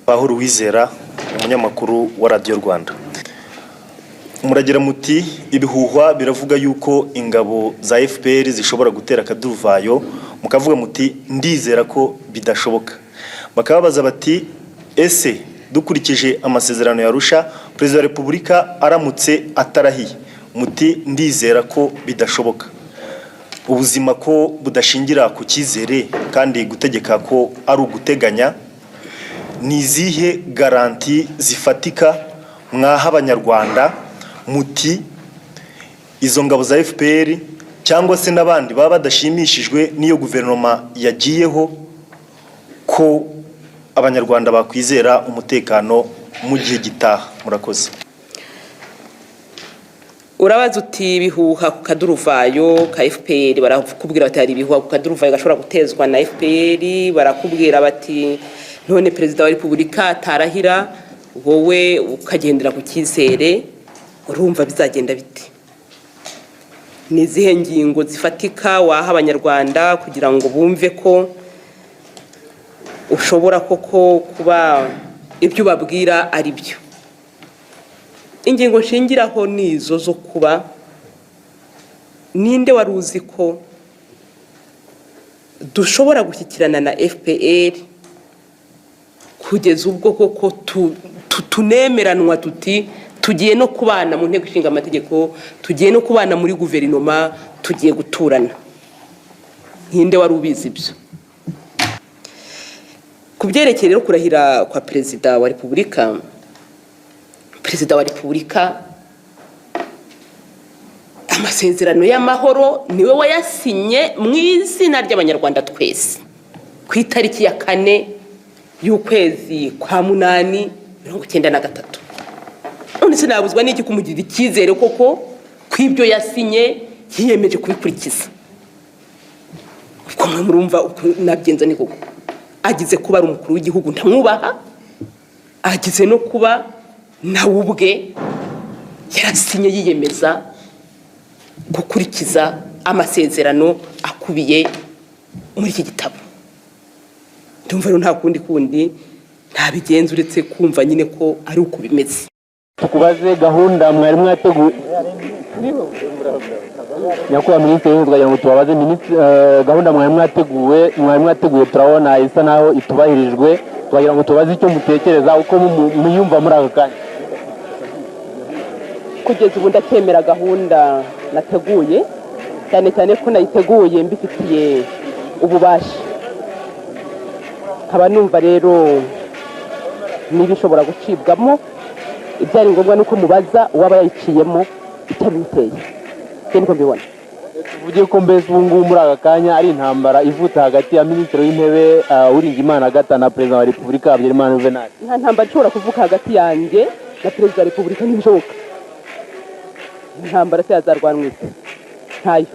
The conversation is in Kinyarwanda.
Pahuru Wizera, umunyamakuru wa Radio Rwanda. Muragira muti ibihuhwa biravuga yuko ingabo za FPR zishobora gutera akaduruvayo, mukavuga muti ndizera ko bidashoboka. Bakababaza bati ese dukurikije amasezerano ya Arusha, Perezida wa Repubulika aramutse atarahiye, muti ndizera ko bidashoboka. Ubuzima ko budashingira ku cyizere kandi gutegeka ko ari uguteganya, ni izihe garanti zifatika mwaha abanyarwanda muti izo ngabo za FPR cyangwa se n'abandi baba badashimishijwe n'iyo guverinoma yagiyeho ko abanyarwanda bakwizera umutekano mu gihe gitaha? Murakoze. Urabaza uti bihuha ku kaduruvayo ka FPR, barakubwira bati hari ibihuha ku kaduruvayo gashobora gutezwa na FPR, barakubwira bati none Perezida wa Repubulika atarahira wowe ukagendera ku cyizere, urumva bizagenda biti? Ni zihe ngingo zifatika waha abanyarwanda kugira ngo bumve ko ushobora koko kuba ibyo babwira ari byo? Ingingo nshingiraho nizo zo kuba ninde wari uzi ko dushobora gushyikirana na FPR kugeza ubwo koko tunemeranwa tuti tugiye no kubana mu nteko ishinga amategeko, tugiye no kubana muri guverinoma, tugiye guturana? Ninde wari ubizi ibyo? Kubyerekeye rero kurahira kwa Perezida wa Repubulika, Perezida wa Repubulika amasezerano y'amahoro niwe wayasinye mu izina ry'abanyarwanda twese ku itariki ya 4 y'ukwezi kwa 8 1993. None sinabuzwa n'iki kumugira icyizere koko kw'ibyo yasinye yiyemeje kubikurikiza? Uko murumva uko nabyenza ni koko agize kuba ari umukuru w'igihugu ndamwubaha, agize no kuba nawe ubwe yarasinye yiyemeza gukurikiza amasezerano akubiye muri iki gitabo. Ndumva rero nta kundi nta bigenza uretse kumva nyine ko ari uko bimeze. Tukubaze gahunda mwari mwateguye, nyakubahwa Minisitiri twagira ngo tubabaze gahunda mwari mwateguye turabona isa naho itubahirijwe, twagira ngo tubaze icyo mutekereza uko muyumva muri aka kanya. Kugeza ubu ndatemera gahunda nateguye, cyane cyane ko nayiteguye mbifitiye ububasha. Nkaba numva rero nibishobora gucibwamo, ibyari ngombwa nuko mubaza uwaba yayiciyemo itabiteye. Niko mbibona. Tuvuge ko mbese ubu ngubu muri aka kanya ari intambara ivuta hagati ya Minisitiri w'Intebe Uwiringiyimana Agatha na Perezida wa Repubulika Habyarimana Juvenal. Nta ntambara ishobora kuvuka hagati yanjye na Perezida wa Repubulika, ntibishoboka. Intambara se yazarwanwa ite? Ntayo.